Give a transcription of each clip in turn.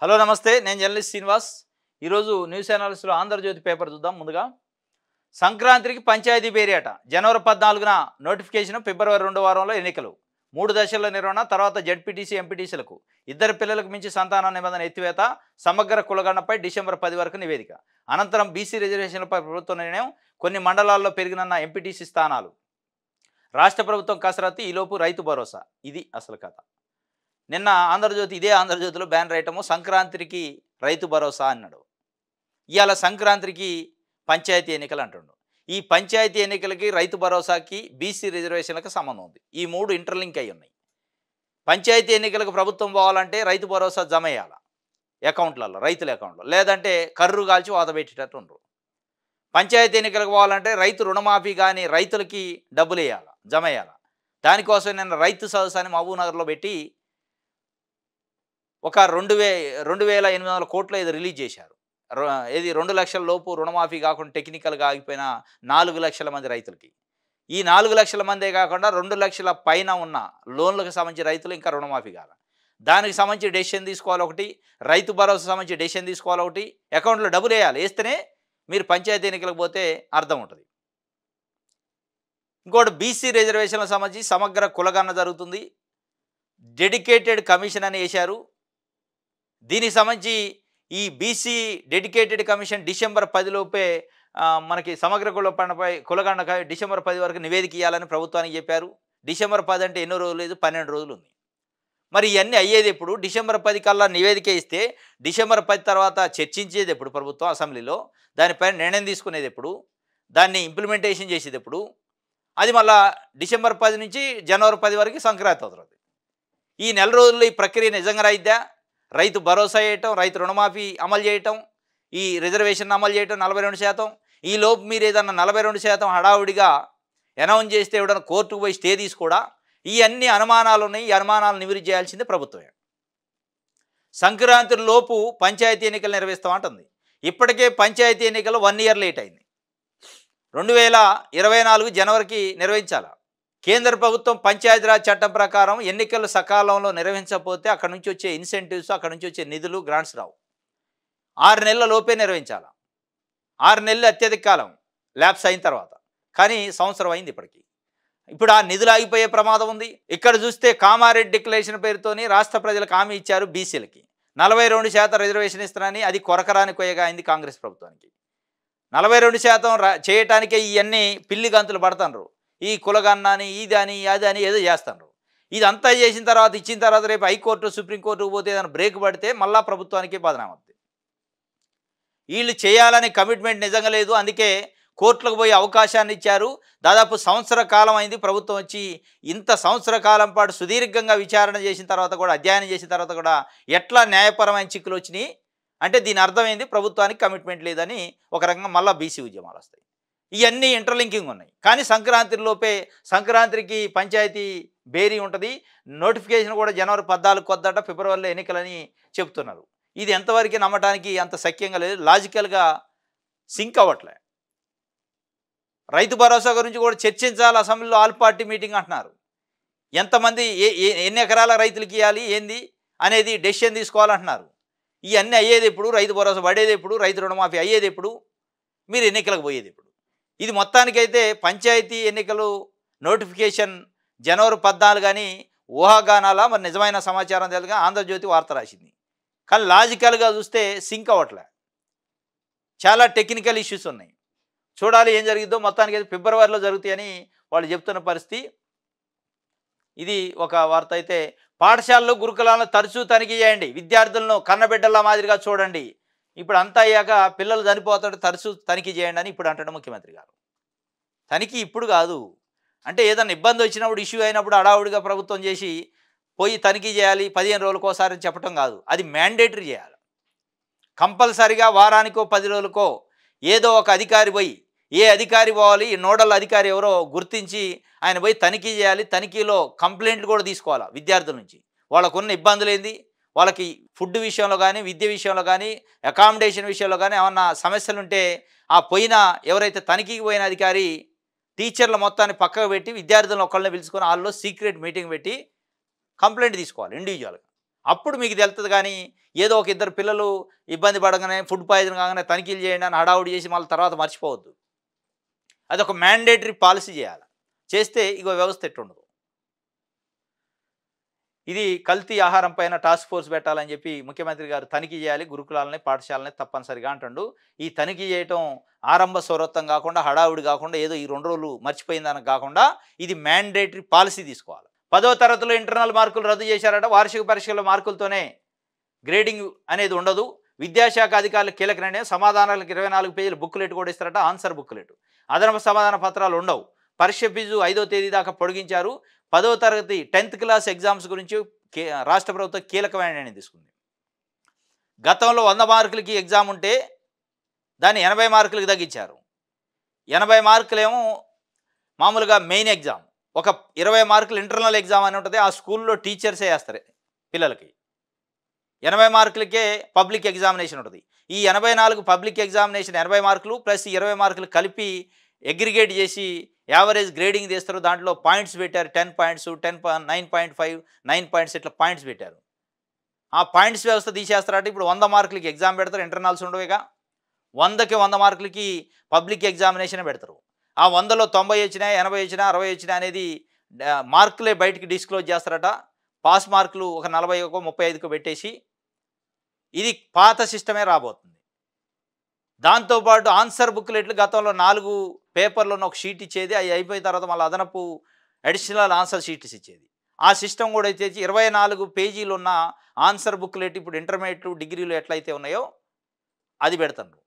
Hello నమస్తే, నేను journalist Srinivas. ఈరోజు న్యూస్ అనాలిసిస్లో ఆంధ్రజ్యోతి పేపర్ చూద్దాం. ముందుగా సంక్రాంతికి పంచాయతీ బేరియట. జనవరి 14న నోటిఫికేషన్, ఫిబ్రవరి 2వ వారంలో ఎన్నికలు. 3 దశల నిర్వహణ, తర్వాత జడ్పీటీసీ, ఎంపీటీసీలకు 2 పిల్లలకు మించి సంతాన నిబంధన ఎత్తివేత, సమగ్ర కులగణనపై డిసెంబర్ 10 వరకు నివేదిక. అనంతరం బీసీ రిజర్వేషన్లపై ప్రభుత్వ నిర్ణయం, కొన్ని మండలాల్లో పెరిగినన్న ఎంపీటీసీ స్థానాలు. రాష్ట్ర ప్రభుత్వం కసరత్తు, ఈలోపు రైతు భరోసా. ఇది అసలు కథ. నిన్న ఇదే ఆంధ్రజ్యోతిలో బ్యానర్ ఐటము సంక్రాంతికి రైతు భరోసా అన్నాడు. ఇవాళ సంక్రాంతికి పంచాయతీ ఎన్నికలు అంటుండు. ఈ పంచాయతీ ఎన్నికలకి, రైతు భరోసాకి, బీసీ రిజర్వేషన్లకు సంబంధం ఉంది. ఈ 3 ఇంటర్లింక్ అయి ఉన్నాయి. పంచాయతీ ఎన్నికలకు ప్రభుత్వం పోవాలంటే రైతు భరోసా జమ వేయాలి అకౌంట్లలో, రైతుల అకౌంట్లో, లేదంటే కర్రు కాల్చి వాత పెట్టేటట్టు ఉండరు. పంచాయతీ ఎన్నికలకు పోవాలంటే రైతు రుణమాఫీ కానీ రైతులకి డబ్బులు వేయాలి, జమ వేయాలి. దానికోసం నిన్న రైతు సదస్సు అని మహబూబ్నగర్లో పెట్టి ఒక 2,800 కోట్లు ఏదో రిలీజ్ చేశారు. ఇది 2 లక్షల లోపు రుణమాఫీ కాకుండా టెక్నికల్గా ఆగిపోయిన 4 లక్షల మంది రైతులకి. ఈ 4 లక్షల మందే కాకుండా 2 లక్షల పైన ఉన్న లోన్లకు సంబంధించి రైతులు ఇంకా రుణమాఫీ కావాలి. దానికి సంబంధించి డెసిషన్ తీసుకోవాలి ఒకటి, రైతు భరోసా సంబంధించి డెసిషన్ తీసుకోవాలి ఒకటి, అకౌంట్లో డబ్బులు వేయాలి. వేస్తేనే మీరు పంచాయతీ ఎన్నికలకు పోతే అర్థం ఉంటుంది. ఇంకోటి, బీసీ రిజర్వేషన్లకు సంబంధించి సమగ్ర కులగణన జరుగుతుంది. డెడికేటెడ్ కమిషన్ అని వేశారు. దీనికి సంబంధించి ఈ బీసీ డెడికేటెడ్ కమిషన్ డిసెంబర్ 10 లోపే మనకి సమగ్ర కులగణనపై డిసెంబర్ 10 వరకు నివేదిక ఇవ్వాలని ప్రభుత్వానికి చెప్పారు. డిసెంబర్ 10 అంటే ఎన్నో రోజులు లేదు, 12 రోజులు ఉంది. మరి ఇవన్నీ అయ్యేది ఎప్పుడు? డిసెంబర్ 10 కల్లా నివేదిక ఇస్తే డిసెంబర్ 10 తర్వాత చర్చించేది ఎప్పుడు ప్రభుత్వం అసెంబ్లీలో? దానిపైన నిర్ణయం తీసుకునేది ఎప్పుడు? దాన్ని ఇంప్లిమెంటేషన్ చేసేది ఎప్పుడు? అది మళ్ళా డిసెంబర్ 10 నుంచి జనవరి 10 వరకు సంక్రాంతి అవుతుంది. ఈ నెల రోజుల్లో ఈ ప్రక్రియ నిజంగా అయిద్దా? రైతు భరోసా చేయటం, రైతు రుణమాఫీ అమలు చేయటం, ఈ రిజర్వేషన్ అమలు చేయటం 42%. ఈ లోపు మీరు ఏదన్నా 42% హడావుడిగా అనౌన్స్ చేస్తే ఎవడన్నా కోర్టుకు పోయి స్టే తీసుకోడా? ఈ అన్ని అనుమానాలు ఉన్నాయి. ఈ అనుమానాలు నివృత్తి చేయాల్సిందే ప్రభుత్వమే. సంక్రాంతి లోపు పంచాయతీ ఎన్నికలు నిర్వహిస్తామంటుంది. ఇప్పటికే పంచాయతీ ఎన్నికలు 1 ఇయర్ లేట్ అయింది. 2024 జనవరికి నిర్వహించాలి. కేంద్ర ప్రభుత్వం పంచాయతీరాజ్ చట్టం ప్రకారం ఎన్నికలు సకాలంలో నిర్వహించకపోతే అక్కడ నుంచి వచ్చే ఇన్సెంటివ్స్, అక్కడ నుంచి వచ్చే నిధులు, గ్రాంట్స్ రావు. 6 నెలల లోపే నిర్వహించాలి. 6 నెలలు అత్యధిక కాలం ల్యాప్స్ అయిన తర్వాత. కానీ సంవత్సరం అయింది ఇప్పటికీ. ఇప్పుడు ఆ నిధులు ఆగిపోయే ప్రమాదం ఉంది. ఇక్కడ చూస్తే కామారెడ్డి డిక్లరేషన్ పేరుతోని రాష్ట్ర ప్రజలకు హామీ ఇచ్చారు. బీసీలకి 42% రిజర్వేషన్ ఇస్తానని, అది కొరకరాని కొయ్యగా అయింది కాంగ్రెస్ ప్రభుత్వానికి. 42% చేయటానికే ఇవన్నీ పిల్లి గంతులు పడుతున్నారు. ఈ కులగన్నని, ఇది అని, అది అని ఏదో చేస్తున్నారు. ఇదంతా చేసిన తర్వాత, ఇచ్చిన తర్వాత రేపు హైకోర్టు, సుప్రీంకోర్టుకు పోతే ఏదైనా బ్రేక్ పడితే మళ్ళా ప్రభుత్వానికి బదనాం అవుతుంది. వీళ్ళు చేయాలని కమిట్మెంట్ నిజంగా లేదు. అందుకే కోర్టులకు పోయే అవకాశాన్ని ఇచ్చారు. దాదాపు సంవత్సర కాలం అయింది ప్రభుత్వం వచ్చి. ఇంత సంవత్సర కాలం పాటు సుదీర్ఘంగా విచారణ చేసిన తర్వాత కూడా, అధ్యయనం చేసిన తర్వాత కూడా ఎట్లా న్యాయపరమైన చిక్కులు వచ్చినాయి అంటే దీని అర్థమైంది ప్రభుత్వానికి కమిట్మెంట్ లేదని. ఒక రకంగా మళ్ళీ బీసీ ఉద్యమాలు వస్తాయి. ఇవన్నీ ఇంటర్లింకింగ్ ఉన్నాయి. కానీ సంక్రాంతికి పంచాయతీ బేరీ ఉంటుంది. నోటిఫికేషన్ కూడా జనవరి 14 కొద్దట, ఫిబ్రవరిలో ఎన్నికలని చెప్తున్నారు. ఇది ఎంతవరకు నమ్మటానికి అంత సఖ్యంగా లేదు, లాజికల్గా సింక్ అవ్వట్లే. రైతు భరోసా గురించి కూడా చర్చించాలి అసెంబ్లీలో, ఆల్ పార్టీ మీటింగ్ అంటున్నారు. ఎంతమంది ఎన్ని ఎకరాల రైతులకి ఇవ్వాలి ఏంది అనేది డెసిషన్ తీసుకోవాలంటున్నారు. ఇవన్నీ అయ్యేది ఎప్పుడు? రైతు భరోసా పడేది ఎప్పుడు? రైతు రుణమాఫీ అయ్యేది ఎప్పుడు? మీరు ఎన్నికలకు పోయేది ఎప్పుడు? ఇది మొత్తానికైతే పంచాయతీ ఎన్నికలు నోటిఫికేషన్ జనవరి 14 కానీ ఊహాగానాల మరి నిజమైన సమాచారం తెలుగా ఆంధ్రజ్యోతి వార్త రాసింది. కానీ లాజికల్గా చూస్తే సింక్ అవ్వట్లే. చాలా టెక్నికల్ ఇష్యూస్ ఉన్నాయి. చూడాలి ఏం జరిగిద్దో. మొత్తానికైతే ఫిబ్రవరిలో జరుగుతాయని వాళ్ళు చెప్తున్న పరిస్థితి. ఇది ఒక వార్త. అయితే పాఠశాలలో, గురుకులాలను తరచూ తనిఖీ చేయండి, విద్యార్థులను కన్నబిడ్డల మాదిరిగా చూడండి. ఇప్పుడు అంతా అయ్యాక పిల్లలు చనిపోతాడు, తరచూ తనిఖీ చేయండి అని ఇప్పుడు అంటాడు ముఖ్యమంత్రి గారు. తనిఖీ ఇప్పుడు కాదు, అంటే ఏదైనా ఇబ్బంది వచ్చినప్పుడు, ఇష్యూ అయినప్పుడు హడావుడిగా ప్రభుత్వం చేసి పోయి తనిఖీ చేయాలి 15 రోజులకోసారి అని చెప్పడం కాదు. అది మ్యాండేటరీ చేయాలి. కంపల్సరిగా వారానికో 10 రోజులకో ఏదో ఒక అధికారి పోయి, ఏ అధికారి పోవాలి, ఈ నోడల్ అధికారి ఎవరో గుర్తించి ఆయన పోయి తనిఖీ చేయాలి. తనిఖీలో కంప్లైంట్లు కూడా తీసుకోవాలి విద్యార్థుల నుంచి. వాళ్ళకున్న ఇబ్బందులు ఏంది, వాళ్ళకి ఫుడ్ విషయంలో కానీ, విద్య విషయంలో కానీ, అకామిడేషన్ విషయంలో కానీ ఏమన్నా సమస్యలు ఉంటే ఆ ఎవరైతే తనిఖీకి పోయిన అధికారి టీచర్ల మొత్తాన్ని పక్కకు పెట్టి విద్యార్థులను ఒకళ్ళని పిలుచుకొని వాళ్ళలో సీక్రెట్ మీటింగ్ పెట్టి కంప్లైంట్ తీసుకోవాలి ఇండివిజువల్గా. అప్పుడు మీకు తెలుస్తుంది. కానీ ఏదో ఒక ఇద్దరు పిల్లలు ఇబ్బంది పడగానే ఫుడ్ పాయిజన్ కాగానే తనిఖీలు చేయండి అని హడావుడి చేసి మళ్ళీ తర్వాత మర్చిపోవద్దు. అదొక మ్యాండేటరీ పాలసీ చేయాలి. చేస్తే ఇగో వ్యవస్థ ఎట్టుండదు. ఇది కల్తీ ఆహారం పైన టాస్క్ ఫోర్స్ పెట్టాలని చెప్పి ముఖ్యమంత్రి గారు తనిఖీ చేయాలి గురుకులాలని, పాఠశాలని తప్పనిసరిగా అంటుండు. ఈ తనిఖీ చేయటం ఆరంభ స్వరత్వం కాకుండా, హడావుడి కాకుండా, ఏదో ఈ 2 రోజులు మర్చిపోయిందని కాకుండా ఇది మ్యాండేటరీ పాలసీ తీసుకోవాలి. 10వ తరగతిలో ఇంటర్నల్ మార్కులు రద్దు చేశారట. వార్షిక పరీక్షల మార్కులతోనే గ్రేడింగ్ అనేది ఉండదు. విద్యాశాఖ అధికారులు కీలక నిర్ణయం. సమాధానాలకు 24 పేజీల బుక్లెట్ కూడా ఇస్తారట, ఆన్సర్ బుక్లెట్. అదనపు సమాధాన పత్రాలు ఉండవు. పరీక్ష ఫీజు 5వ తేదీ దాకా పొడిగించారు. 10వ తరగతి 10th క్లాస్ ఎగ్జామ్స్ గురించి రాష్ట్ర ప్రభుత్వం కీలకమైన నిర్ణయం తీసుకుంది. గతంలో 100 మార్కులకి ఎగ్జామ్ ఉంటే దాన్ని 80 మార్కులకి తగ్గించారు. 80 మార్కులేమో మామూలుగా మెయిన్ ఎగ్జామ్, ఒక 20 మార్కులు ఇంటర్నల్ ఎగ్జామ్ అని ఉంటుంది. ఆ స్కూల్లో టీచర్సే వేస్తారు పిల్లలకి. 80 మార్కులకే పబ్లిక్ ఎగ్జామినేషన్ ఉంటుంది. ఈ 84 పబ్లిక్ ఎగ్జామినేషన్ 80 మార్కులు ప్లస్ 20 మార్కులు కలిపి అగ్రిగేట్ చేసి యావరేజ్ గ్రేడింగ్ చేస్తారు. దాంట్లో పాయింట్స్ పెట్టారు. 10 పాయింట్స్, 9.5, 9 పాయింట్స్ ఇట్లా పాయింట్స్ పెట్టారు. ఆ పాయింట్స్ వ్యవస్థ తీసేస్తారట. ఇప్పుడు 100 మార్కులకి ఎగ్జామ్ పెడతారు, ఇంటర్నల్స్ ఉండవుగా. 100కి 100 మార్కులకి పబ్లిక్ ఎగ్జామినేషన్ పెడతారు. ఆ 100లో 90 వచ్చినా, 80 వచ్చినా, 60 వచ్చినా అనేది మార్కులే బయటికి డిస్క్లోజ్ చేస్తారట. పాస్ మార్కులు ఒక 40కో 35కో పెట్టేసి ఇది పాత సిస్టమే రాబోతుంది. దాంతోపాటు ఆన్సర్ బుక్లెట్లు గతంలో 4 పేపర్లను ఒక షీట్ ఇచ్చేది. అవి అయిపోయిన తర్వాత మళ్ళీ అదనపు అడిషనల్ ఆన్సర్ షీట్స్ ఇచ్చేది. ఆ సిస్టమ్ కూడా అయితే 24 పేజీలు ఉన్న ఆన్సర్ బుక్లెట్ ఇప్పుడు ఇంటర్మీడియట్, డిగ్రీలు ఎట్లయితే ఉన్నాయో అది పెడతారు.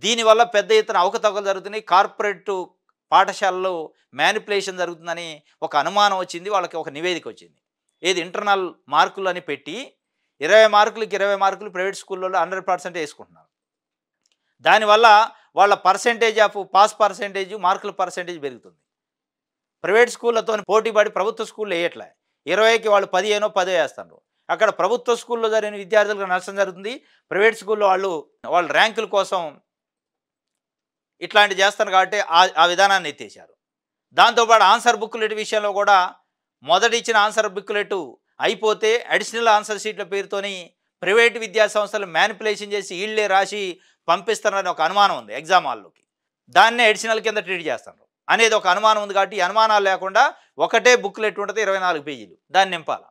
దీనివల్ల పెద్ద ఎత్తున అవకతవకలు జరుగుతున్నాయి. కార్పొరేట్ పాఠశాలలో మ్యానిపులేషన్ జరుగుతుందని ఒక అనుమానం వచ్చింది. వాళ్ళకి ఒక నివేదిక వచ్చింది. ఏది ఇంటర్నల్ మార్కులు అని పెట్టి 20 మార్కులకి 20 మార్కులు ప్రైవేట్ స్కూళ్ళలో 100% వేసుకుంటున్నారు. దానివల్ల వాళ్ళ పర్సెంటేజ్ ఆఫ్ పాస్ పర్సెంటేజ్, మార్కుల పర్సెంటేజ్ పెరుగుతుంది. ప్రైవేట్ స్కూళ్ళతో పోటీపడి ప్రభుత్వ స్కూల్లో వేయట్లే. 20కి వాళ్ళు 15 10 వేస్తారు. అక్కడ ప్రభుత్వ స్కూల్లో జరిగిన విద్యార్థులకు నష్టం జరుగుతుంది. ప్రైవేట్ స్కూల్లో వాళ్ళ ర్యాంకుల కోసం ఇట్లాంటి చేస్తారు కాబట్టి ఆ విధానాన్ని ఎత్తేసారు. దాంతోపాటు ఆన్సర్ బుక్లెట్ విషయంలో కూడా మొదటి ఇచ్చిన ఆన్సర్ బుక్లెట్ అయిపోతే అడిషనల్ ఆన్సర్ షీట్ల పేరుతోని ప్రైవేట్ విద్యా సంస్థలు మ్యానిపులేషన్ చేసి వీళ్ళే రాసి పంపిస్తారని ఒక అనుమానం ఉంది ఎగ్జామ్ హాల్లోకి. దాన్నే అడిషనల్ కింద ట్రీట్ చేస్తారు అనేది ఒక అనుమానం ఉంది. కాబట్టి ఈ అనుమానాలు లేకుండా ఒకటే బుక్లెట్ ఉంటుంది, 24 పేజీలు, దాన్ని నింపాలి.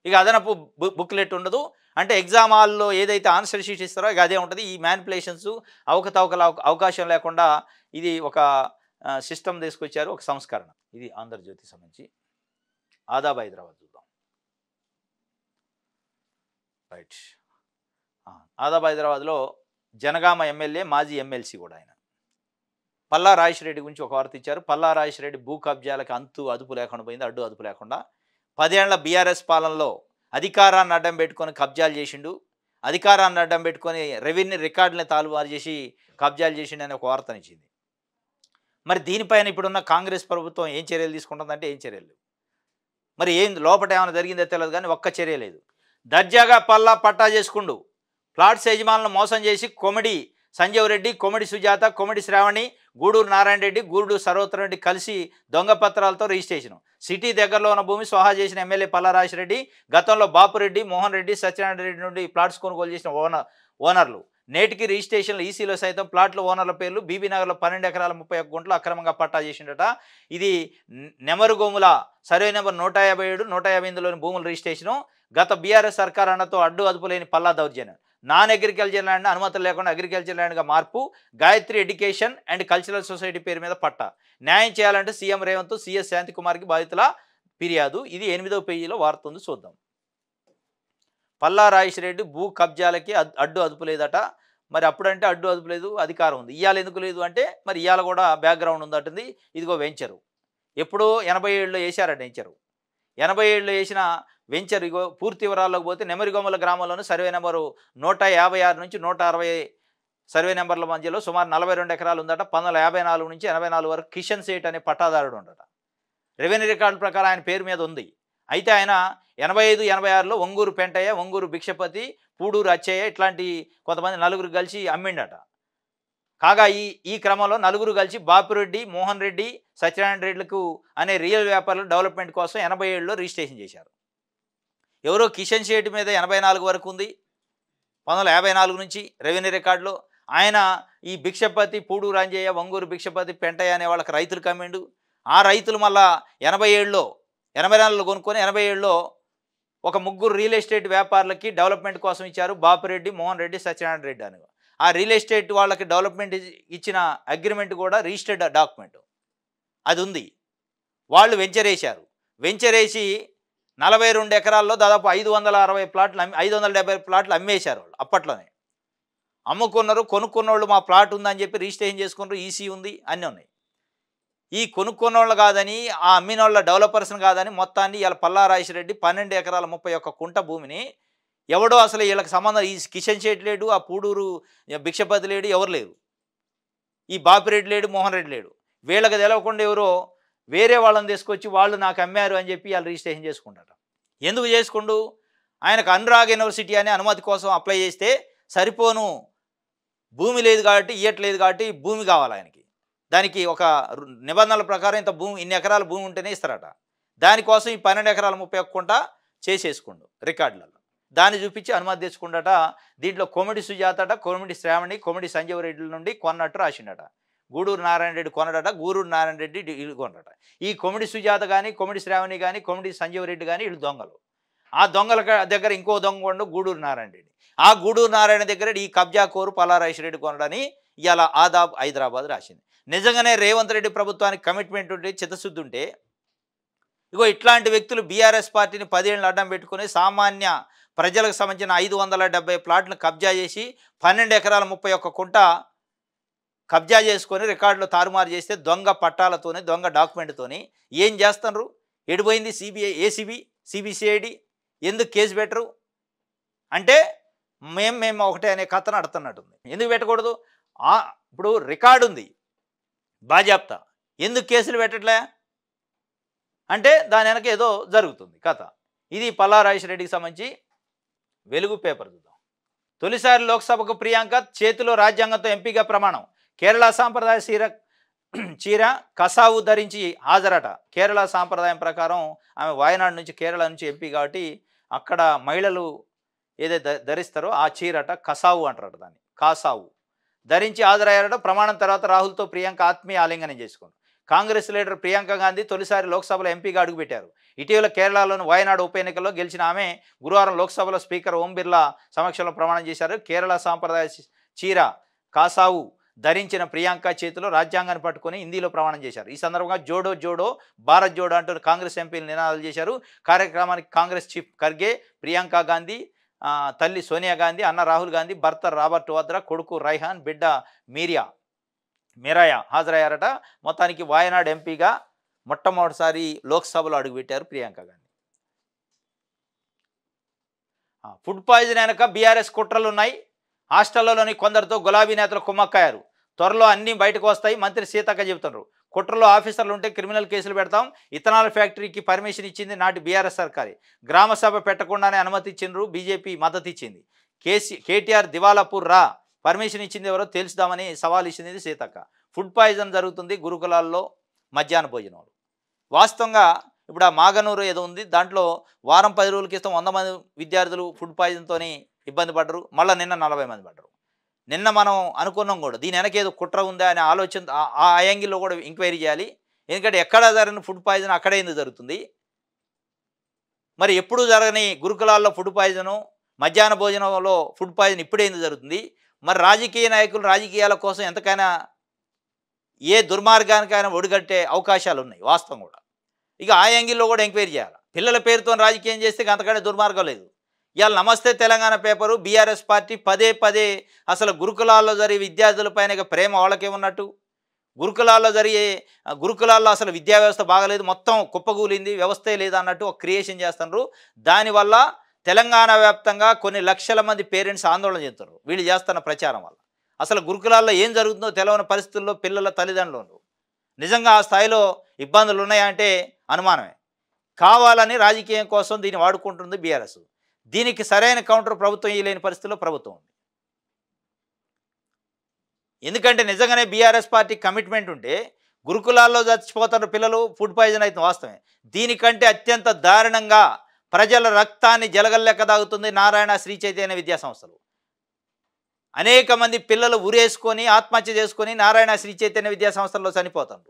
ఇక అదనపు బుక్లెట్ ఉండదు. అంటే ఎగ్జామ్ హాల్లో ఏదైతే ఆన్సర్ షీట్ ఇస్తారో ఇక అదే ఉంటుంది. ఈ మ్యానిపులేషన్స్, అవకతవకల అవకాశం లేకుండా ఇది ఒక సిస్టమ్ తీసుకొచ్చారు, ఒక సంస్కరణ. ఇది ఆంధ్రజ్యోతి సంబంధించి. ఆదాబ్ హైదరాబాద్ చూద్దాం. రైట్. ఆదాబ్ హైదరాబాద్లో జనగామ ఎమ్మెల్యే, మాజీ ఎమ్మెల్సీ కూడా ఆయన పల్లా రాజేష్ రెడ్డి గురించి ఒక వార్త ఇచ్చారు. పల్లా రాజేష్ రెడ్డి భూ కబ్జాలకు అదుపు లేకుండా పోయింది, అదుపు లేకుండా. 10 ఏళ్ల బీఆర్ఎస్ పాలనలో అధికారాన్ని అడ్డం పెట్టుకొని కబ్జాలు చేసిండు, అధికారాన్ని అడ్డం పెట్టుకొని రెవెన్యూ రికార్డులని తాలుమారు చేసి కబ్జాలు చేసిండు అని ఒక వార్తనిచ్చింది. మరి దీనిపైన ఇప్పుడున్న కాంగ్రెస్ ప్రభుత్వం ఏం చర్యలు తీసుకుంటుందంటే ఏం చర్యలు లేవు. మరి ఏం లోపల ఏమైనా జరిగిందో తెలియదు కానీ ఒక్క చర్య లేదు. దర్జాగా పల్లా పట్టా చేసుకుండు. ప్లాట్స్ యజమానులను మోసం చేసి కొమిడి సంజీవ్ రెడ్డి, కొమిడి సుజాత, కొమిడి శ్రావణి, గూడూరు నారాయణ రెడ్డి, గూడూరు సర్వోత్తర రెడ్డి కలిసి దొంగ పత్రాలతో రిజిస్ట్రేషన్. సిటీ దగ్గరలో ఉన్న భూమి స్వాహా చేసిన ఎమ్మెల్యే పల్లా రాజేష్ రెడ్డి గతంలో బాపురెడ్డి, మోహన్ రెడ్డి, సత్యనారాయణ రెడ్డి నుండి ప్లాట్స్ కొనుగోలు చేసిన ఓనర్లు. నేటికి రిజిస్ట్రేషన్లు ఈసీలో సైతం ప్లాట్ల ఓనర్ల పేర్లు. బీబీనగర్లో 12 ఎకరాల 31 గుంటలు అక్రమంగా పట్టా చేసిండట. ఇది నెమరుగోముల సర్వే నెంబర్ 157, 158లోని భూముల రిజిస్ట్రేషను. గత బీఆర్ఎస్ సర్కార్ అన్నతో అదుపు లేని పల్లా దౌర్జన్యం. నాన్ అగ్రికల్చర్ ల్యాండ్ అనుమతులు లేకుండా అగ్రికల్చర్ ల్యాండ్గా మార్పు. Gayatri education and cultural society పేరు మీద పట్టా. న్యాయం చేయాలంటే సీఎం రేవంత్, సీఎస్ శాంతికుమార్కి బాధితుల ఫిర్యాదు. ఇది 8వ పేజీలో వార్త ఉంది, చూద్దాం. పల్లా రాజేష్ రెడ్డి భూ కబ్జాలకి అదుపు లేదట. మరి అప్పుడంటే అదుపు లేదు, అధికారం ఉంది. ఇవాళ ఎందుకు లేదు అంటే మరి ఇవాళ కూడా బ్యాక్గ్రౌండ్ ఉందంటుంది. ఇదిగో వెంచరు ఎప్పుడో 87లో వేశారట. వెంచరు 87లో వేసిన వెంచర్ ఇగో పూర్తి వివరాల్లోకి పోతే నెమరిగొమ్మల గ్రామంలోని సర్వే నెంబరు 156 నుంచి 160 సర్వే నెంబర్ల మధ్యలో సుమారు 42 ఎకరాలు ఉందట. 1954 నుంచి 84 వరకు కిషన్ సేట్ అనే పట్టాదారుడు ఉండట. రెవెన్యూ రికార్డు ప్రకారం ఆయన పేరు మీద ఉంది. అయితే ఆయన 85, 86లో ఒంగూరు పెంటయ్య, ఒంగూరు భిక్షపతి, పూడూరు అచ్చయ్య ఇట్లాంటి కొంతమంది నలుగురు కలిసి అమ్మిండట. కాగా ఈ క్రమంలో నలుగురు కలిసి బాపురెడ్డి, మోహన్ రెడ్డి, సత్యనారాయణ రెడ్డిలకు అనే రియల్ వ్యాపారుల డెవలప్మెంట్ కోసం 87లో రిజిస్ట్రేషన్ చేశారు. ఎవరో కిషన్ శెట్టి మీద 84 వరకు ఉంది 1954 నుంచి రెవెన్యూ రికార్డులో. ఆయన ఈ భిక్షపతి, పూడూరు అంజయ్య, వంగూరు భిక్షపతి, పెంటయ్య అనే వాళ్ళకి రైతులు కమ్మిండు. ఆ రైతులు మళ్ళా 87లో 84లో కొనుక్కొని 87లో ఒక ముగ్గురు రియల్ ఎస్టేట్ వ్యాపారులకి డెవలప్మెంట్ కోసం ఇచ్చారు. బాపిరెడ్డి, మోహన్ రెడ్డి, సత్యనారాయణ రెడ్డి అని. ఆ రియల్ ఎస్టేట్ వాళ్ళకి డెవలప్మెంట్ ఇచ్చిన అగ్రిమెంట్ కూడా రిజిస్టర్డ్ డాక్యుమెంట్ అది ఉంది. వాళ్ళు వెంచరేశారు. వెంచరేసి 42 ఎకరాల్లో దాదాపు 560 ప్లాట్లు 570 ప్లాట్లు అమ్మేశారు వాళ్ళు అప్పట్లోనే. అమ్ముకున్నారు. కొనుక్కున్న వాళ్ళు మా ప్లాట్ ఉందని చెప్పి రిజిస్ట్రేషన్ చేసుకున్నారు. ఈసీ ఉంది, అన్నీ ఉన్నాయి. ఈ కొనుక్కున్న వాళ్ళు కాదని, ఆ అమ్మిన వాళ్ళ డెవలపర్స్ని కాదని మొత్తాన్ని ఇలా పల్లా రాజేశ్వరరెడ్డి 12 ఎకరాల 31 కుంట భూమిని ఎవడో అసలు వీళ్ళకి సంబంధం, ఈ కిషన్ శెట్టి లేడు, ఆ పూడూరు భిక్షపతి లేడు, ఎవరు లేరు, ఈ బాపిరెడ్డి లేడు, మోహన్ రెడ్డి లేడు. వీళ్ళకి తెలవకుండా ఎవరో వేరే వాళ్ళని తీసుకొచ్చి వాళ్ళు నాకు అమ్మారు అని చెప్పి వాళ్ళు రిజిస్ట్రేషన్ చేసుకుంటారు. ఎందుకు చేసుకుండు? ఆయనకు అనురాగ్ యూనివర్సిటీ అనే అనుమతి కోసం అప్లై చేస్తే సరిపోను, భూమి లేదు కాబట్టి, ఇయ్యట్లేదు కాబట్టి భూమి కావాలి ఆయనకి. దానికి ఒక నిబంధనల ప్రకారం ఇంత భూమి, ఇన్ని ఎకరాల భూమి ఉంటేనే ఇస్తారట. దానికోసం ఈ 12 ఎకరాల 31 కుంట చేసేసుకుండు రికార్డులలో. దాన్ని చూపించి అనుమతి తెచ్చుకుండట. దీంట్లో కోమిడి సుజాతట, కోమిడి శ్రావణి, కోమిడి సంజీవ రెడ్డి నుండి కొన్నట్టు రాసిండట. గూడూరు నారాయణ రెడ్డి కొనడట, గూడూరు నారాయణ రెడ్డి ఇల్లు కొనడట. ఈ కోమిడి సుజాత కానీ, కోమిడి శ్రావణి కానీ, కోమిడి సంజీవ రెడ్డి కానీ వీళ్ళు దొంగలు. ఆ దొంగల దగ్గర ఇంకో దొంగ కొండు గూడూరు నారాయణ రెడ్డి. ఆ గూడూరు నారాయణ దగ్గర ఈ కబ్జా కోరు పల్లారాజేశ్వర రెడ్డి కొనడని ఇలా ఆదాబ్ హైదరాబాద్ రాసింది. నిజంగానే రేవంత్ రెడ్డి ప్రభుత్వానికి కమిట్మెంట్ ఉంటే, చిత్తశుద్ధి ఉంటే, ఇగో ఇట్లాంటి వ్యక్తులు బీఆర్ఎస్ పార్టీని 10 ఏళ్ళు అడ్డం పెట్టుకుని సామాన్య ప్రజలకు సంబంధించిన 570 ప్లాట్లను కబ్జా చేసి 12 ఎకరాల 31 కుంట కబ్జా చేసుకొని రికార్డులో తారుమారు చేస్తే దొంగ పట్టాలతోని, దొంగ డాక్యుమెంట్తోని ఏం చేస్తున్నారు? ఎడిపోయింది సిబిఐ, ఏసీబీ, సిబిసిఐడి? ఎందుకు కేసు పెట్టరు అంటే మేము ఒకటే అనే కథను అడుతున్నట్టుంది. ఎందుకు పెట్టకూడదు? ఇప్పుడు రికార్డు ఉంది బాజాప్తా, ఎందుకు కేసులు పెట్టట్లే అంటే దాని వెనక ఏదో జరుగుతుంది కథ. ఇది పల్లారాజేశ్వర రెడ్డికి సంబంధించి వెలుగు పేపర్ చూద్దాం. తొలిసారి లోక్సభకు ప్రియాంక చేతిలో రాజ్యాంగంతో ఎంపీగా ప్రమాణం. కేరళ సాంప్రదాయ చీర కసావు ధరించి హాజరట. కేరళ సాంప్రదాయం ప్రకారం ఆమె వాయనాడు నుంచి, కేరళ నుంచి ఎంపీ కాబట్టి అక్కడ మహిళలు ఏదైతే ధరిస్తారో ఆ చీరట కసావు అంటారట, దాన్ని కాసావు ధరించి హాజరయ్యారట. ప్రమాణం తర్వాత రాహుల్తో ప్రియాంక ఆత్మీయ ఆలింగనం చేసుకున్నారు. కాంగ్రెస్ లీడర్ ప్రియాంక గాంధీ తొలిసారి లోక్సభలో ఎంపీగా అడుగుపెట్టారు. ఇటీవల కేరళలోని వాయనాడు ఉప ఎన్నికల్లో గెలిచిన ఆమె గురువారం లోక్సభలో స్పీకర్ ఓం బిర్లా సమక్షంలో ప్రమాణం చేశారు. కేరళ సాంప్రదాయ చీర కాసావు ధరించిన ప్రియాంక చేతిలో రాజ్యాంగాన్ని పట్టుకొని హిందీలో ప్రమాణం చేశారు. ఈ సందర్భంగా జోడో జోడో భారత్ జోడో అంటూ కాంగ్రెస్ ఎంపీలు నినాదాలు చేశారు. కార్యక్రమానికి కాంగ్రెస్ చీఫ్ ఖర్గే, ప్రియాంక గాంధీ తల్లి సోనియా గాంధీ, అన్న రాహుల్ గాంధీ, భర్త రాబర్ట్ వాద్రా, కొడుకు రైహాన్, బిడ్డ మీరాయ హాజరయ్యారట. మొత్తానికి వాయనాడు ఎంపీగా మొట్టమొదటిసారి లోక్సభలో అడుగుపెట్టారు ప్రియాంక గాంధీ. ఫుడ్ పాయిజన్ వెనక బీఆర్ఎస్ కుట్రలు ఉన్నాయి. హాస్టళ్లలోని కొందరితో గులాబీ నేతలు కుమ్మక్కయ్యారు. త్వరలో అన్నీ బయటకు వస్తాయి, మంత్రి సీతక్క చెబుతున్నారు. కుట్రలో ఆఫీసర్లు ఉంటే క్రిమినల్ కేసులు పెడతాం. ఇథనాల్ ఫ్యాక్టరీకి పర్మిషన్ ఇచ్చింది నాటి బీఆర్ఎస్ సర్కారే. గ్రామ సభ పెట్టకుండానే అనుమతి ఇచ్చిండ్రు, బీజేపీ మద్దతు ఇచ్చింది. కేటీఆర్ దివాలాపూర్ రా, పర్మిషన్ ఇచ్చింది ఎవరో తెలుసుదామని సవాల్ ఇచ్చింది సీతక్క. ఫుడ్ పాయిజన్ జరుగుతుంది గురుకులాల్లో మధ్యాహ్న భోజనాలు. వాస్తవంగా ఇప్పుడు ఆ మాగనూరు ఏదో ఉంది, దాంట్లో వారం 10 రోజుల క్రితం 100 మంది విద్యార్థులు ఫుడ్ పాయిజన్తో ఇబ్బంది పడ్డరు. మళ్ళీ నిన్న 40 మంది పడ్డరు. నిన్న మనం అనుకున్నాం కూడా దీని వెనక ఏదో కుట్ర ఉందా అనే ఆలోచన, ఆ యాంగిల్లో కూడా ఎంక్వైరీ చేయాలి. ఎందుకంటే ఎక్కడ జరిగిన ఫుడ్ పాయిజన్ అక్కడే ఎందుకు జరుగుతుంది? మరి ఎప్పుడు జరగని గురుకులాల్లో ఫుడ్ పాయిజను, మధ్యాహ్న భోజనంలో ఫుడ్ పాయిజన్ ఇప్పుడే ఎందుకు జరుగుతుంది? మరి రాజకీయ నాయకులు రాజకీయాల కోసం ఎంతకైనా ఏ దుర్మార్గానికైనా ఒడిగట్టే అవకాశాలు ఉన్నాయి వాస్తవం కూడా. ఇక ఆ యాంగిల్లో కూడా ఎంక్వైరీ చేయాలి. పిల్లల పేరుతో రాజకీయం చేస్తే అంతకంటే దుర్మార్గం లేదు. ఇవాళ నమస్తే తెలంగాణ పేపరు బీఆర్ఎస్ పార్టీ పదే అసలు గురుకులాల్లో జరిగే విద్యార్థులపైన ప్రేమ వాళ్ళకేమున్నట్టు, గురుకులాల్లో అసలు విద్యా వ్యవస్థ బాగలేదు, మొత్తం కుప్పగూలింది, వ్యవస్థే లేదన్నట్టు ఒక క్రియేషన్ చేస్తున్నారు. దానివల్ల తెలంగాణ వ్యాప్తంగా కొన్ని లక్షల మంది పేరెంట్స్ ఆందోళన చెందుతారు వీళ్ళు చేస్తున్న ప్రచారం వల్ల. అసలు గురుకులాల్లో ఏం జరుగుతుందో తెలవని పరిస్థితుల్లో పిల్లల తల్లిదండ్రులు నిజంగా ఆ స్థాయిలో ఇబ్బందులు ఉన్నాయంటే అనుమానమే. కావాలని రాజకీయం కోసం దీన్ని వాడుకుంటుంది బీఆర్ఎస్. దీనికి సరైన కౌంటర్ ప్రభుత్వం ఇవ్వలేని పరిస్థితుల్లో ప్రభుత్వం ఉంది. ఎందుకంటే నిజంగానే బీఆర్ఎస్ పార్టీ కమిట్మెంట్ ఉంటే గురుకులాల్లో చచ్చిపోతున్న పిల్లలు ఫుడ్ పాయిజన్ అయితే వాస్తవమే. దీనికంటే అత్యంత దారుణంగా ప్రజల రక్తాన్ని జలగల్లెక్క తాగుతుంది నారాయణ శ్రీ చైతన్య విద్యా సంస్థలు. అనేక మంది పిల్లలు ఉరేసుకొని ఆత్మహత్య చేసుకొని నారాయణ శ్రీ చైతన్య విద్యా సంస్థల్లో చనిపోతారు.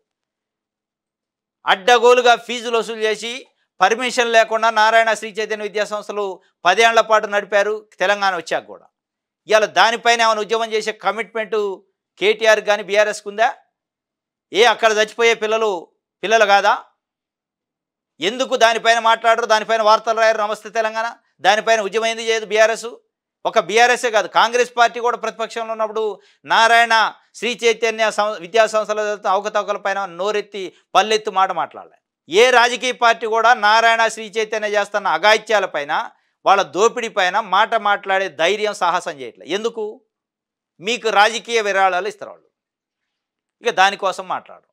అడ్డగోలుగా ఫీజులు వసూలు చేసి పర్మిషన్ లేకుండా నారాయణ శ్రీ చైతన్య విద్యా సంస్థలు 10 ఏళ్ల పాటు నడిపారు తెలంగాణ వచ్చాక కూడా. ఇవాళ దానిపైన ఏమైనా ఉద్యమం చేసే కమిట్మెంటు కేటీఆర్ కానీ బీఆర్ఎస్కి ఉందా? అక్కడ చచ్చిపోయే పిల్లలు కాదా? ఎందుకు దానిపైన మాట్లాడరు? దానిపైన వార్తలు రాయరు నమస్తే తెలంగాణ? దానిపైన ఉద్యమం ఎందుకు చేయదు బీఆర్ఎస్? ఒక బీఆర్ఎస్ఏ కాదు, కాంగ్రెస్ పార్టీ కూడా ప్రతిపక్షంలో ఉన్నప్పుడు నారాయణ శ్రీ చైతన్య విద్యా సంస్థల అవకతవకల పైన నోరెత్తి పల్లెత్తు మాట్లాడలే. ఏ రాజకీయ పార్టీ కూడా నారాయణ శ్రీ చైతన్య చేస్తున్న అఘాయిత్యాలపైన వాళ్ళ దోపిడీ పైన మాట్లాడే ధైర్యం సాహసం చేయట్లేదు. ఎందుకు? మీకు రాజకీయ విరాళాలు ఇస్తారు వాళ్ళు, ఇక దానికోసం మాట్లాడరు.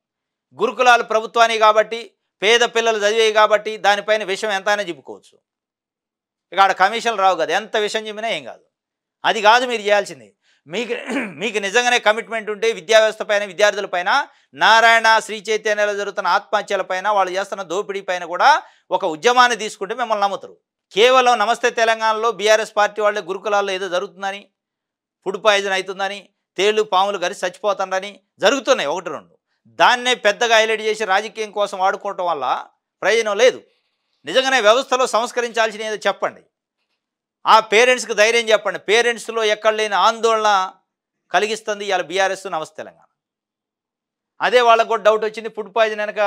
గురుకులాలు ప్రభుత్వానికి కాబట్టి, పేద పిల్లలు చదివేవి కాబట్టి దానిపైన విషయం ఎంతైనా చెప్పుకోవచ్చు. ఇక ఆడ కమిషన్లు రావు కదా, ఎంత విషయం చెప్పినా ఏం కాదు. అది కాదు మీరు చేయాల్సింది. మీకు నిజంగానే కమిట్మెంట్ ఉంటే విద్యా వ్యవస్థ పైన, విద్యార్థులపైన, నారాయణ శ్రీ చైతన్యలో జరుగుతున్న ఆత్మహత్యలపైన, వాళ్ళు చేస్తున్న దోపిడీ పైన కూడా ఒక ఉద్యమాన్ని తీసుకుంటే మిమ్మల్ని నమ్ముతారు. కేవలం నమస్తే తెలంగాణలో బీఆర్ఎస్ పార్టీ వాళ్ళే గురుకులాల్లో ఏదో జరుగుతుందని, ఫుడ్ పాయిజన్ అవుతుందని, తేళ్లు పాములు గరిచి చచ్చిపోతుందని జరుగుతున్నాయి 1-2. దాన్నే పెద్దగా హైలైట్ చేసి రాజకీయం కోసం వాడుకోవటం వల్ల ప్రయోజనం లేదు. నిజంగానే వ్యవస్థలో సంస్కరించాల్సిన ఏదో చెప్పండి. ఆ పేరెంట్స్కి ధైర్యం చెప్పండి. పేరెంట్స్లో ఎక్కడ లేని ఆందోళన కలిగిస్తుంది ఇవాళ బీఆర్ఎస్ నమస్తే తెలంగాణ. అదే వాళ్ళకు కూడా డౌట్ వచ్చింది, ఫుడ్ పాయిజన్ వెనక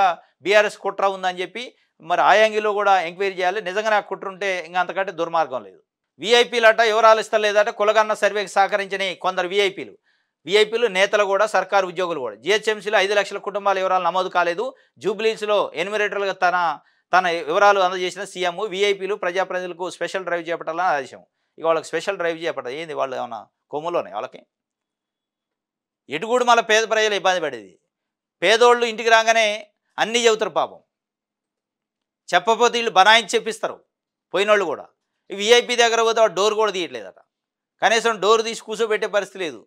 బీఆర్ఎస్ కుట్ర ఉందని చెప్పి. మరి ఆ యాంగిల్లో కూడా ఎంక్వైరీ చేయాలి. నిజంగానే ఆ కుట్ర ఉంటే ఇంకా అంతకంటే దుర్మార్గం లేదు. వీఐపీలట వివరాలు ఇస్తలేదట. కులగన్న సర్వేకి సహకరించని కొందరు వీఐపీలు నేతలు కూడా, సర్కారు ఉద్యోగులు కూడా. జిహెచ్ఎంసీలో 5 లక్షల కుటుంబాల వివరాలు నమోదు కాలేదు. జూబ్లీస్లో ఎన్యూమరేటర్లుగా తన వివరాలు అందజేసిన సీఎం. వీఐపీలు ప్రజాప్రతినిధులకు స్పెషల్ డ్రైవ్ చేపట్టాలని ఆదేశం. ఇక వాళ్ళకి స్పెషల్ డ్రైవ్ చేపట్టాలి. ఏంది వాళ్ళు ఏమన్నా కొమ్ములోనే వాళ్ళకి? ఎటుగూడు మళ్ళీ పేద ప్రజలు ఇబ్బంది పడేది. పేదోళ్ళు ఇంటికి రాగానే అన్నీ చెబుతారు పాపం. చెప్పకపోతే వీళ్ళు బనాయించి చెప్పిస్తారు పోయినోళ్ళు కూడా. వీఐపీ దగ్గర పోతే వాడు డోర్ కూడా తీయట్లేదట. కనీసం డోర్ తీసి కూర్చోబెట్టే పరిస్థితి లేదు.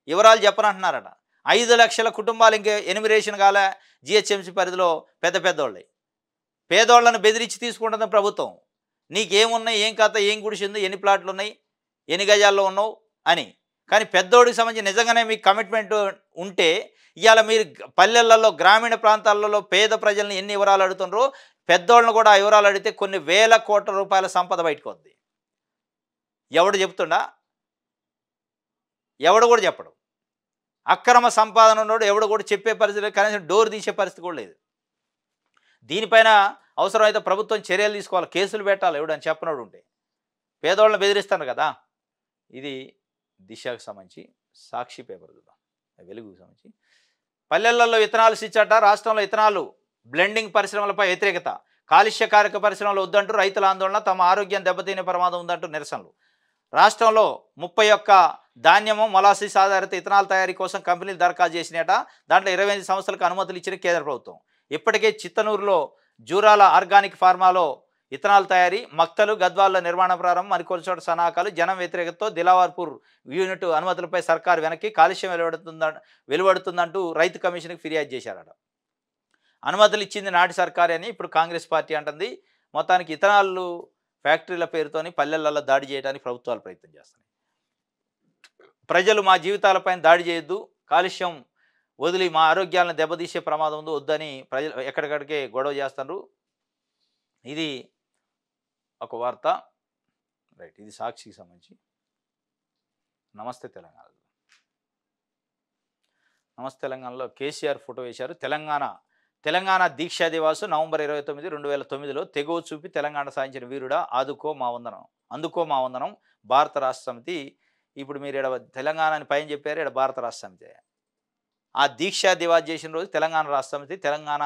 వివరాలు చెప్పనంటున్నారట. 5 లక్షల కుటుంబాలు ఇంకా ఎన్యూమరేషన్ కాలే జిహెచ్ఎంసీ పరిధిలో పెద్దోళ్ళే. పేదోళ్ళను బెదిరించి తీసుకుంటుంది ప్రభుత్వం. నీకేమున్నాయి, ఏం కథ, ఏం గుడిసింది, ఎన్ని ప్లాట్లు ఉన్నాయి, ఎన్ని గజాల్లో ఉన్నావు అని. కానీ పెద్దోడికి సంబంధించి నిజంగానే మీకు కమిట్మెంట్ ఉంటే ఇవాళ మీరు పల్లెలలో, గ్రామీణ ప్రాంతాలలో పేద ప్రజల్ని ఎన్ని వివరాలు అడుగుతున్నారో పెద్దోళ్ళను కూడా ఆ వివరాలు అడిగితే కొన్ని వేల కోట్ల రూపాయల సంపద బయటకు వద్ది. ఎవడు చెప్తుండా? ఎవడు కూడా చెప్పడు. అక్రమ సంపాదన ఉన్నాడు ఎవడు కూడా చెప్పే పరిస్థితి లేదు. కనీసం డోర్ తీసే పరిస్థితి కూడా లేదు. దీనిపైన అవసరమైతే ప్రభుత్వం చర్యలు తీసుకోవాలి, కేసులు పెట్టాలి ఎవడని చెప్పనోడు ఉంటే. పేదోళ్ళని బెదిరిస్తాను కదా. ఇది దిశకు సంబంధించి సాక్షి పేపర్ చూద్దాం, వెలుగుకు సంబంధించి. పల్లెలలో విత్తనాలు స్విచ్చట. రాష్ట్రంలో విత్తనాలు బ్లెండింగ్ పరిశ్రమలపై వ్యతిరేకత. కాలుష్యకారక పరిశ్రమలు వద్దంటూ రైతుల ఆందోళన. తమ ఆరోగ్యం దెబ్బతినే ప్రమాదం ఉందంటూ నిరసనలు. రాష్ట్రంలో 31 ధాన్యము మొలాసిస్ ఆధారిత ఇథనాల్ తయారీ కోసం కంపెనీలు దరఖాస్తు చేసినట. దాంట్లో 25 సంస్థలకు అనుమతులు ఇచ్చిన కేంద్ర ప్రభుత్వం. ఇప్పటికే చిత్తనూరులో జూరాల ఆర్గానిక్ ఫార్మాలో ఇథనాల్ తయారీ, మక్తలు, గద్వాల్లో నిర్మాణ ప్రారంభం, మరికొన్ని చోట సన్నాహాలు. జనం వ్యతిరేకతతో దిలావర్పూర్ యూనిట్ అనుమతులపై సర్కారు వెనక్కి. కాలుష్యం వెలువడుతుందంటూ రైతు కమిషన్కి ఫిర్యాదు చేశారట. అనుమతులు ఇచ్చింది నాటి సర్కారే అని ఇప్పుడు కాంగ్రెస్ పార్టీ అంటుంది. మొత్తానికి ఇథనాల్ ఫ్యాక్టరీల పేరుతోని పల్లెలలో దాడి చేయడానికి ప్రభుత్వాలు ప్రయత్నం చేస్తున్నాయి. ప్రజలు మా జీవితాలపైన దాడి చేయొద్దు, కాలుష్యం వదిలి మా ఆరోగ్యాలను దెబ్బతీసే ప్రమాదం ఉంది, వద్దని ప్రజలు ఎక్కడికడికే గొడవ చేస్తున్నారు. ఇది ఒక వార్త. రైట్, ఇది సాక్షికి సంబంధించి. నమస్తే తెలంగాణలో కేసీఆర్ ఫోటో వేశారు. తెలంగాణ దీక్షా దివాసు నవంబర్ 29, 2009లో తెగువ చూపి తెలంగాణ సాధించిన వీరుడా అందుకో మా వందనం భారత రాష్ట్ర సమితి. ఇప్పుడు మీరు ఇక్కడ తెలంగాణని పైన చెప్పారు, ఇక్కడ భారత రాష్ట్ర సమితి. ఆ దీక్షా దివాస్ చేసిన రోజు తెలంగాణ రాష్ట్ర సమితి తెలంగాణ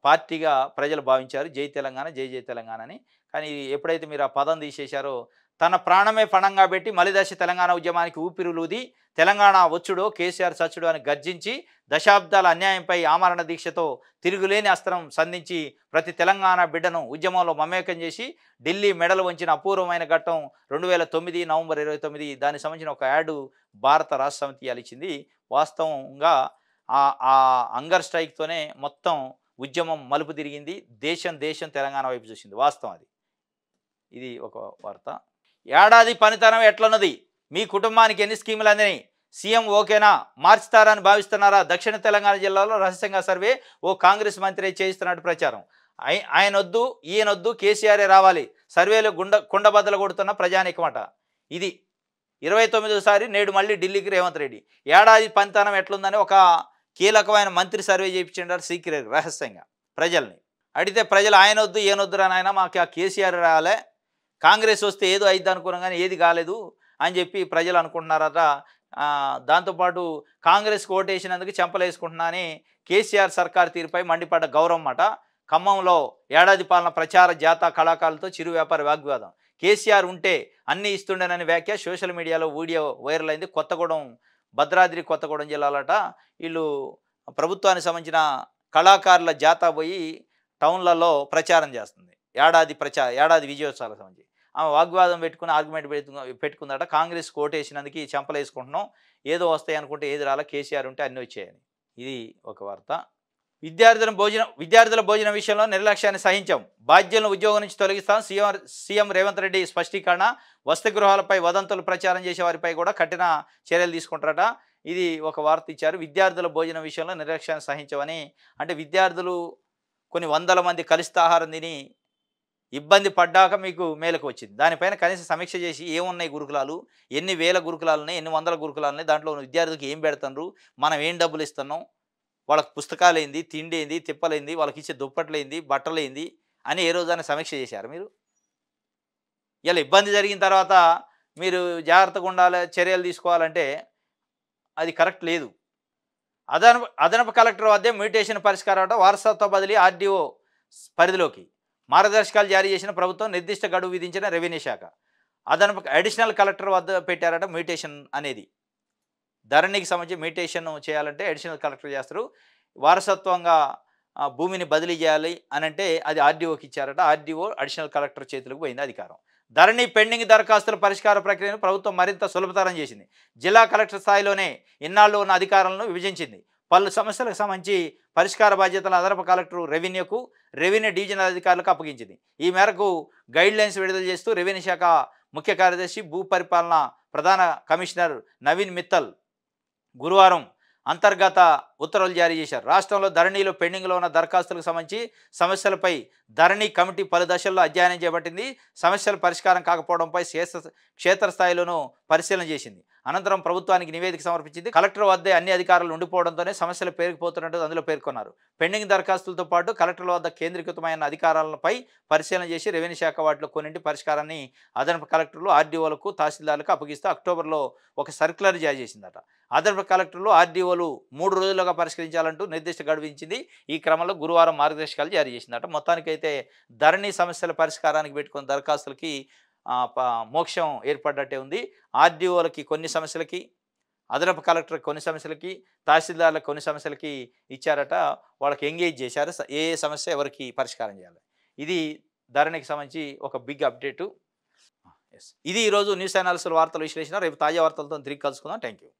పార్టీగా ప్రజలు భావించారు. జై తెలంగాణ, జై జై తెలంగాణ అని. కానీ ఎప్పుడైతే మీరు ఆ పదం తీసేశారో, తన ప్రాణమే పణంగా పెట్టి మలిదశ తెలంగాణ ఉద్యమానికి ఊపిరులూది తెలంగాణ వచ్చుడో కేసీఆర్ సచ్చుడు అని గర్జించి దశాబ్దాల అన్యాయంపై ఆమరణ దీక్షతో తిరుగులేని అస్త్రం సంధించి ప్రతి తెలంగాణ బిడ్డను ఉద్యమంలో మమేకం చేసి ఢిల్లీ మెడలు వంచిన అపూర్వమైన ఘట్టం 2009 నవంబర్ 29. దానికి సంబంధించిన ఒక యాడ్ భారత రాష్ట్ర సమితి ఇచ్చింది. వాస్తవంగా ఆ అంగర్ స్ట్రైక్తోనే మొత్తం ఉద్యమం మలుపు తిరిగింది. దేశం తెలంగాణ వైపు చూసింది. వాస్తవం అది. ఇది ఒక వార్త. ఏడాది పనితనం ఎట్లున్నది, మీ కుటుంబానికి ఎన్ని స్కీములు అందినాయి, సీఎం ఓకేనా, మార్చుతారని భావిస్తున్నారా? దక్షిణ తెలంగాణ జిల్లాలో రహస్యంగా సర్వే, ఓ కాంగ్రెస్ మంత్రి చేయిస్తున్నట్టు ప్రచారం. ఆయనొద్దు ఈయనొద్దు కేసీఆరే రావాలి, సర్వేలు కుండబద్దలు కొడుతున్న ప్రజానీకమట. ఇది 29సారి నేడు మళ్ళీ ఢిల్లీకి రేవంత్ రెడ్డి. ఏడాది పనితనం ఎట్లుందని ఒక కీలకమైన మంత్రి సర్వే చేయించారు సీక్రెట్ రహస్యంగా ప్రజల్ని. అడిగితే ప్రజలు ఆయనొద్దు ఈయనొద్దురా నాయన, మాకు ఆ కేసీఆర్ రాలే, కాంగ్రెస్ వస్తే ఏదో అయిద్ది అనుకున్నాం కానీ ఏది కాలేదు అని చెప్పి ప్రజలు అనుకుంటున్నారట. దాంతోపాటు కాంగ్రెస్కి ఓటేసినందుకు చెంపలేసుకుంటున్నా అని కేసీఆర్ సర్కార్ తీరుపై మండిపడ్డ గౌరవం మాట. ఖమ్మంలో ఏడాది పాలన ప్రచార జాతా కళాకారులతో చిరు వ్యాపార వాగ్వివాదం. కేసీఆర్ ఉంటే అన్నీ ఇస్తుండేనని వ్యాఖ్య సోషల్ మీడియాలో వీడియో వైరల్ అయింది. భద్రాద్రి కొత్తగూడెం జిల్లాలట. వీళ్ళు ప్రభుత్వానికి సంబంధించిన కళాకారుల జాతా పోయి టౌన్లలో ప్రచారం చేస్తుంది. ఏడాది విజయోత్సవాలకు సంబంధించి ఆమె వాగ్వాదం పెట్టుకుని ఆర్గ్యుమెంట్ పెట్టుకుందట. కాంగ్రెస్ ఓటేసినందుకు చెంపలేసుకుంటున్నాం, ఏదో వస్తాయి అనుకుంటే ఏది రాలా, కేసీఆర్ ఉంటే అన్నీ వచ్చాయని. ఇది ఒక వార్త. విద్యార్థుల భోజనం విషయంలో నిర్లక్ష్యాన్ని సహించాం, బాధ్యులను ఉద్యోగం నుంచి తొలగిస్తాం, సీఎం రేవంత్ రెడ్డి స్పష్టీకరణ. వసతి గృహాలపై వదంతులు ప్రచారం చేసే వారిపై కూడా కఠిన చర్యలు తీసుకుంటారట. ఇది ఒక వార్త ఇచ్చారు. విద్యార్థుల భోజనం విషయంలో నిర్లక్ష్యాన్ని సహించమని. అంటే విద్యార్థులు కొన్ని వందల మంది కలిస్తాహారం తిని ఇబ్బంది పడ్డాక మీకు మేలకు వచ్చింది. దానిపైన కనీసం సమీక్ష చేసి ఏమున్నాయి గురుకులాలు, ఎన్ని వేల గురుకులాలు ఉన్నాయి, ఎన్ని వందల గురుకులాలు ఉన్నాయి, దాంట్లో విద్యార్థులకు ఏం పెడుతున్నారు, మనం ఏం డబ్బులు ఇస్తున్నాం, వాళ్ళకి పుస్తకాలు ఏంది, తిండి ఏంది, తిప్పలేంది, వాళ్ళకి ఇచ్చే దుప్పట్లేంది, బట్టలేంది అని ఏ రోజైనా సమీక్ష చేశారు మీరు? ఇలా ఇబ్బంది జరిగిన తర్వాత మీరు జాగ్రత్తగా ఉండాలి, చర్యలు తీసుకోవాలంటే అది కరెక్ట్ లేదు. అదనపు కలెక్టర్ వద్దే మ్యూటేషన్ పరిష్కారం. వారసత్వ బదిలీ ఆర్డీఓ పరిధిలోకి మార్గదర్శకాలు జారీ చేసిన ప్రభుత్వం, నిర్దిష్ట గడువు విధించిన రెవెన్యూ శాఖ. అడిషనల్ కలెక్టర్ వద్ద పెట్టారట మ్యూటేషన్ అనేది. ధరణికి సంబంధించి మ్యూటేషన్ చేయాలంటే అడిషనల్ కలెక్టర్ చేస్తారు. వారసత్వంగా భూమిని బదిలీ చేయాలి అని అంటే అది ఆర్డీఓకి ఇచ్చారట. ఆర్డీఓ అడిషనల్ కలెక్టర్ చేతులకు పోయింది అధికారం. ధరణి పెండింగ్ దరఖాస్తుల పరిష్కార ప్రక్రియను ప్రభుత్వం మరింత సులభతరం చేసింది. జిల్లా కలెక్టర్ స్థాయిలోనే ఇన్నాళ్ళు ఉన్న అధికారులను విభజించింది. పలు సమస్యలకు సంబంధించి పరిష్కార బాధ్యతలను అదనపు కలెక్టర్ రెవెన్యూ డివిజనల్ అధికారులకు అప్పగించింది. ఈ మేరకు గైడ్లైన్స్ విడుదల చేస్తూ రెవెన్యూ శాఖ ముఖ్య కార్యదర్శి, భూపరిపాలన ప్రధాన కమిషనర్ నవీన్ మిత్తల్ గురువారం అంతర్గత ఉత్తర్వులు జారీ చేశారు. రాష్ట్రంలో ధరణిలో పెండింగ్లో ఉన్న దరఖాస్తులకు సంబంధించి సమస్యలపై ధరణి కమిటీ పలు దశల్లో అధ్యయనం చేపట్టింది. సమస్యల పరిష్కారం కాకపోవడంపై క్షేత్రస్థాయిలోనూ పరిశీలన చేసింది. అనంతరం ప్రభుత్వానికి నివేదిక సమర్పించింది. కలెక్టర్ వద్దే అన్ని అధికారులు ఉండిపోవడంతోనే సమస్యలు పేరుకుపోతున్నట్టు అందులో పేర్కొన్నారు. పెండింగ్ దరఖాస్తులతో పాటు కలెక్టర్ల వద్ద కేంద్రీకృతమైన అధికారాలపై పరిశీలన చేసి రెవెన్యూ శాఖ వాటిలో కొన్నింటి పరిష్కారాన్ని అదనపు కలెక్టర్లు, ఆర్డీఓలకు, తహసీల్దార్లకు అప్పగిస్తూ అక్టోబర్లో ఒక సర్క్యులర్ జారీ చేసిందట. అదనపు కలెక్టర్లు, ఆర్డీఓలు 3 రోజులుగా పరిష్కరించాలంటూ నిర్దిష్ట గడువించింది. ఈ క్రమంలో గురువారం మార్గదర్శకాలు జారీ చేసిందట. మొత్తానికైతే ధరణి సమస్యల పరిష్కారానికి పెట్టుకున్న దరఖాస్తులకి మోక్షం ఏర్పడ్డట్టే ఉంది. ఆర్డీఓలకి కొన్ని సమస్యలకి, అదనపు కలెక్టర్కి కొన్ని సమస్యలకి, తహసీల్దార్లకు కొన్ని సమస్యలకి ఇచ్చారట. వాళ్ళకి ఎంగేజ్ చేశారు, ఏ సమస్య ఎవరికి పరిష్కారం చేయాలి. ఇది ధరణికి సంబంధించి ఒక బిగ్ అప్డేటు. ఇది ఈరోజు న్యూస్ ఛానల్స్ వార్తల విశ్లేషణ. రేపు తాజా వార్తలతో తిరిగి కలుసుకుందాం. Thank you.